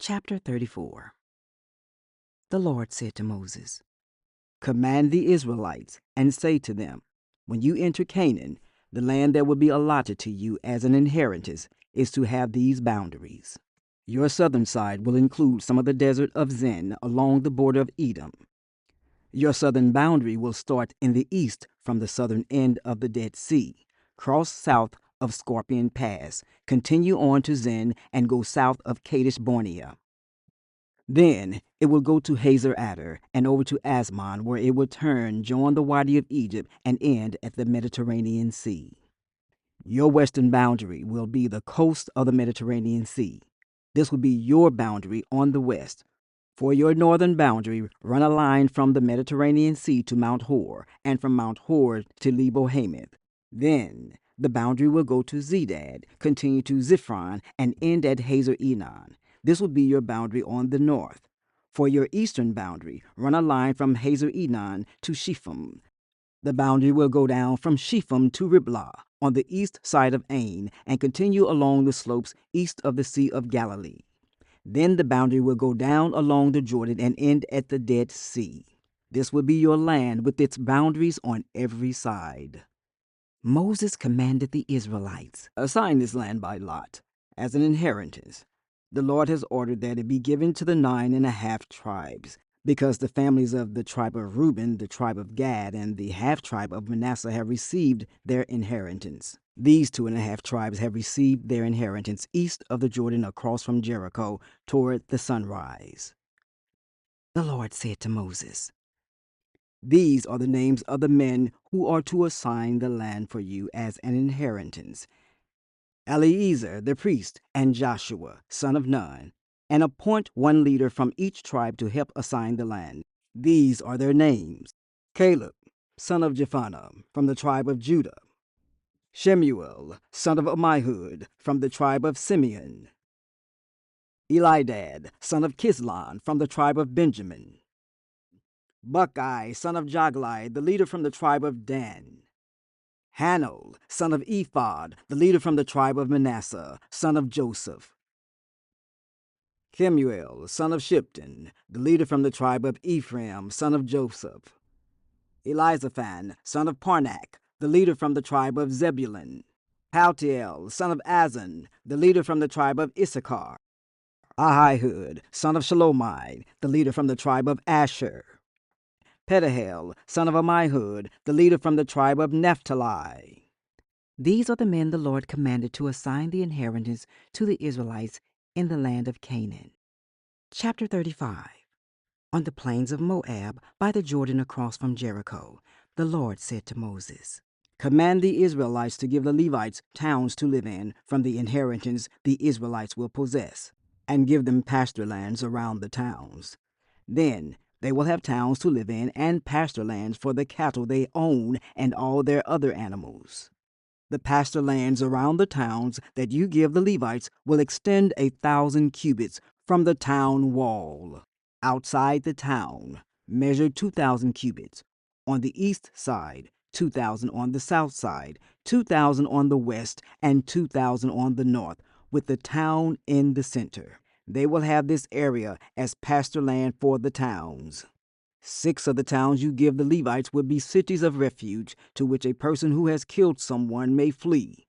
Chapter 34. The Lord said to Moses, "Command the Israelites and say to them, when you enter Canaan, the land that will be allotted to you as an inheritance is to have these boundaries. Your southern side will include some of the desert of Zin along the border of Edom. Your southern boundary will start in the east from the southern end of the Dead Sea, cross south of Scorpion Pass, continue on to Zin, and go south of Kadesh Barnea. Then it will go to Hazer Adar and over to Asmon, where it will turn, join the Wadi of Egypt, and end at the Mediterranean Sea. Your western boundary will be the coast of the Mediterranean Sea. This will be your boundary on the west. For your northern boundary, run a line from the Mediterranean Sea to Mount Hor, and from Mount Hor to Lebo Hamath. Then the boundary will go to Zedad, continue to Ziphron, and end at Hazer Enon. This will be your boundary on the north. For your eastern boundary, run a line from Hazer Enon to Shepham. The boundary will go down from Shepham to Riblah on the east side of Ain and continue along the slopes east of the Sea of Galilee. Then the boundary will go down along the Jordan and end at the Dead Sea. This will be your land with its boundaries on every side." Moses commanded the Israelites, "Assign this land by lot, as an inheritance. The Lord has ordered that it be given to the 9.5 tribes, because the families of the tribe of Reuben, the tribe of Gad, and the half-tribe of Manasseh have received their inheritance. These 2.5 tribes have received their inheritance east of the Jordan across from Jericho toward the sunrise." The Lord said to Moses, "These are the names of the men who are to assign the land for you as an inheritance: Eleazar the priest and Joshua, son of Nun, and appoint one leader from each tribe to help assign the land. These are their names: Caleb, son of Jephunneh, from the tribe of Judah; Shemuel, son of Ammihud, from the tribe of Simeon; Elidad, son of Kislon, from the tribe of Benjamin; Buckai, son of Joglai, the leader from the tribe of Dan; Hanel, son of Ephod, the leader from the tribe of Manasseh, son of Joseph; Kemuel, son of Shipton, the leader from the tribe of Ephraim, son of Joseph; Elizaphan, son of Parnak, the leader from the tribe of Zebulun; Paltiel, son of Azan, the leader from the tribe of Issachar; Ahihud, son of Shalomai, the leader from the tribe of Asher; Pedahel, son of Ammihud, the leader from the tribe of Naphtali." These are the men the Lord commanded to assign the inheritance to the Israelites in the land of Canaan. Chapter 35. On the plains of Moab, by the Jordan across from Jericho, the Lord said to Moses, "Command the Israelites to give the Levites towns to live in from the inheritance the Israelites will possess, and give them pasture lands around the towns. Then they will have towns to live in and pasture lands for the cattle they own and all their other animals. The pasture lands around the towns that you give the Levites will extend 1,000 cubits from the town wall. Outside the town, measure 2,000 cubits. On the east side, 2,000 on the south side, 2,000 on the west, and 2,000 on the north, with the town in the center. They will have this area as pasture land for the towns. 6 of the towns you give the Levites will be cities of refuge to which a person who has killed someone may flee.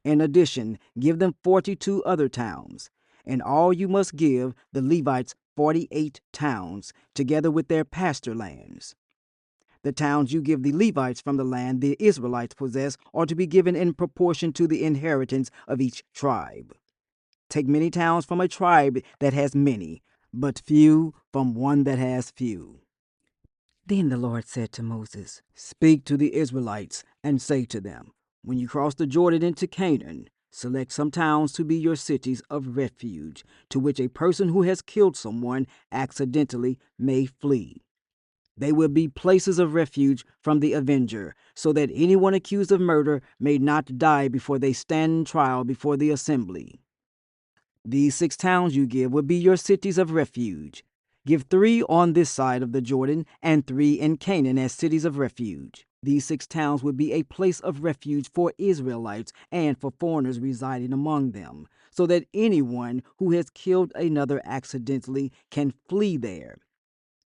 In addition, give them 42 other towns. In all you must give the Levites 48 towns, together with their pasture lands. The towns you give the Levites from the land the Israelites possess are to be given in proportion to the inheritance of each tribe. Take many towns from a tribe that has many, but few from one that has few." Then the Lord said to Moses, "Speak to the Israelites and say to them, when you cross the Jordan into Canaan, select some towns to be your cities of refuge, to which a person who has killed someone accidentally may flee. They will be places of refuge from the avenger, so that anyone accused of murder may not die before they stand trial before the assembly. These 6 towns you give will be your cities of refuge. Give 3 on this side of the Jordan and 3 in Canaan as cities of refuge. These 6 towns would be a place of refuge for Israelites and for foreigners residing among them, so that anyone who has killed another accidentally can flee there.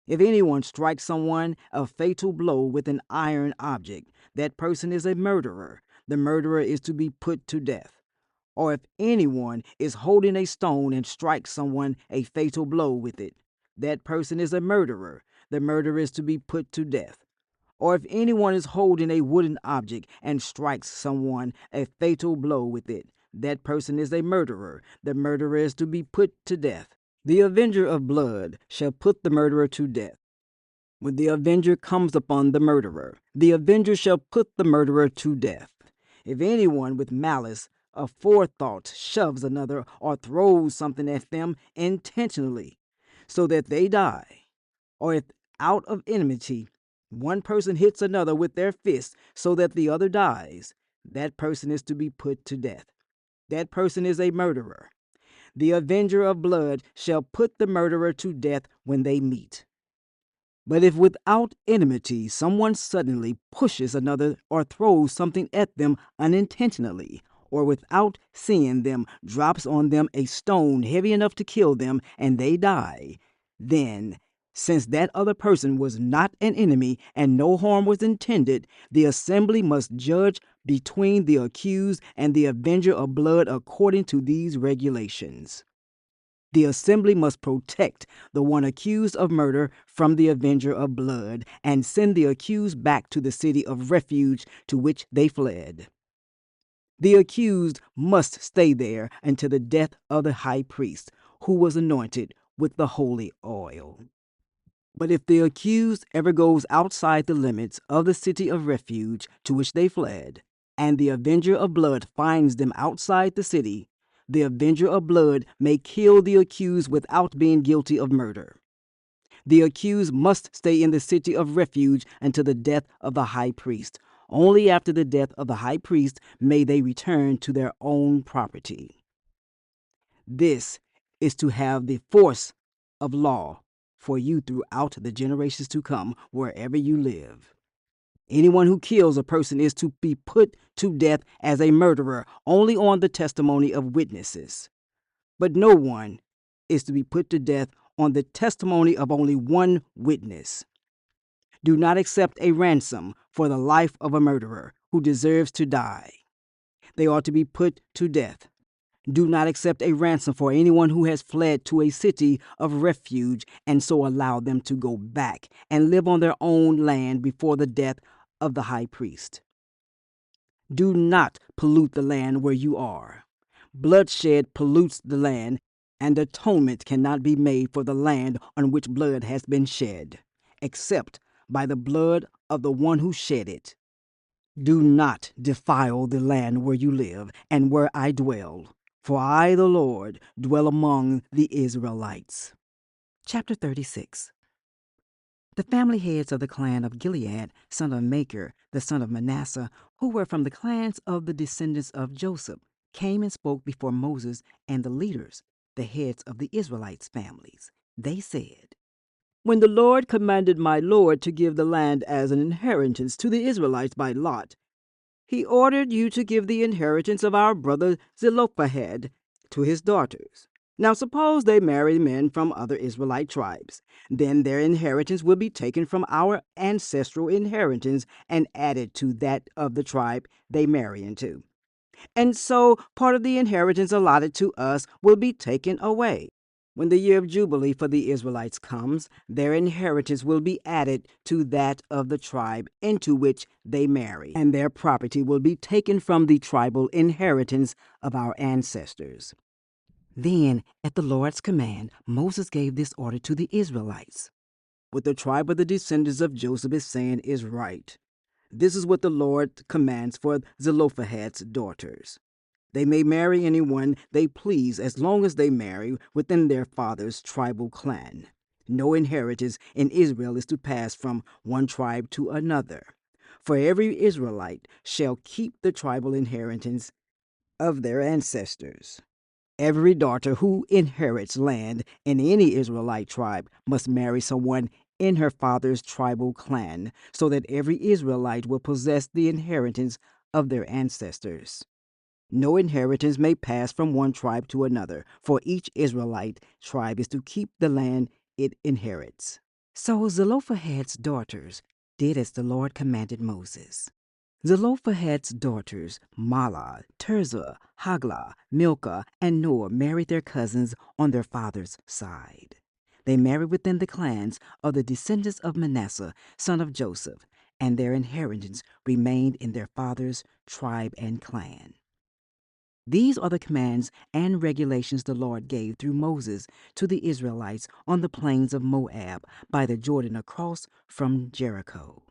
If anyone strikes someone a fatal blow with an iron object, that person is a murderer. The murderer is to be put to death. Or if anyone is holding a stone and strikes someone a fatal blow with it, that person is a murderer. The murderer is to be put to death. Or if anyone is holding a wooden object and strikes someone a fatal blow with it, that person is a murderer. The murderer is to be put to death. The avenger of blood shall put the murderer to death. When the avenger comes upon the murderer, the avenger shall put the murderer to death. If anyone with malice aforethought shoves another or throws something at them intentionally, so that they die, or if out of enmity one person hits another with their fist so that the other dies, that person is to be put to death. That person is a murderer. The avenger of blood shall put the murderer to death when they meet. But if without enmity someone suddenly pushes another or throws something at them unintentionally, or without seeing them drops on them a stone heavy enough to kill them, and they die, then, since that other person was not an enemy and no harm was intended, the assembly must judge between the accused and the avenger of blood according to these regulations. The assembly must protect the one accused of murder from the avenger of blood and send the accused back to the city of refuge to which they fled. The accused must stay there until the death of the high priest, who was anointed with the holy oil. But if the accused ever goes outside the limits of the city of refuge to which they fled, and the avenger of blood finds them outside the city, the avenger of blood may kill the accused without being guilty of murder. The accused must stay in the city of refuge until the death of the high priest. Only after the death of the high priest may they return to their own property. This is to have the force of law for you throughout the generations to come, wherever you live. Anyone who kills a person is to be put to death as a murderer only on the testimony of witnesses. But no one is to be put to death on the testimony of only one witness. Do not accept a ransom for the life of a murderer who deserves to die. They ought to be put to death. Do not accept a ransom for anyone who has fled to a city of refuge and so allow them to go back and live on their own land before the death of the high priest. Do not pollute the land where you are. Bloodshed pollutes the land, and atonement cannot be made for the land on which blood has been shed, except by the blood of the one who shed it. Do not defile the land where you live and where I dwell, for I, the Lord, dwell among the Israelites. Chapter 36. The family heads of the clan of Gilead, son of Machir, the son of Manasseh, who were from the clans of the descendants of Joseph, came and spoke before Moses and the leaders, the heads of the Israelites' families. They said, "When the Lord commanded my Lord to give the land as an inheritance to the Israelites by lot, he ordered you to give the inheritance of our brother Zelophehad to his daughters. Now suppose they marry men from other Israelite tribes. Then their inheritance will be taken from our ancestral inheritance and added to that of the tribe they marry into. And so part of the inheritance allotted to us will be taken away. When the year of Jubilee for the Israelites comes, their inheritance will be added to that of the tribe into which they marry, and their property will be taken from the tribal inheritance of our ancestors." Then, at the Lord's command, Moses gave this order to the Israelites. "What the tribe of the descendants of Joseph is saying is right. This is what the Lord commands for Zelophehad's daughters. They may marry anyone they please as long as they marry within their father's tribal clan. No inheritance in Israel is to pass from one tribe to another. For every Israelite shall keep the tribal inheritance of their ancestors. Every daughter who inherits land in any Israelite tribe must marry someone in her father's tribal clan, so that every Israelite will possess the inheritance of their ancestors. No inheritance may pass from one tribe to another, for each Israelite tribe is to keep the land it inherits. So Zelophehad's daughters did as the Lord commanded Moses. Zelophehad's daughters, Mahlah, Tirzah, Haglah, Milcah, and Noah, married their cousins on their father's side. They married within the clans of the descendants of Manasseh, son of Joseph, and their inheritance remained in their father's tribe and clan. These are the commands and regulations the Lord gave through Moses to the Israelites on the plains of Moab by the Jordan across from Jericho.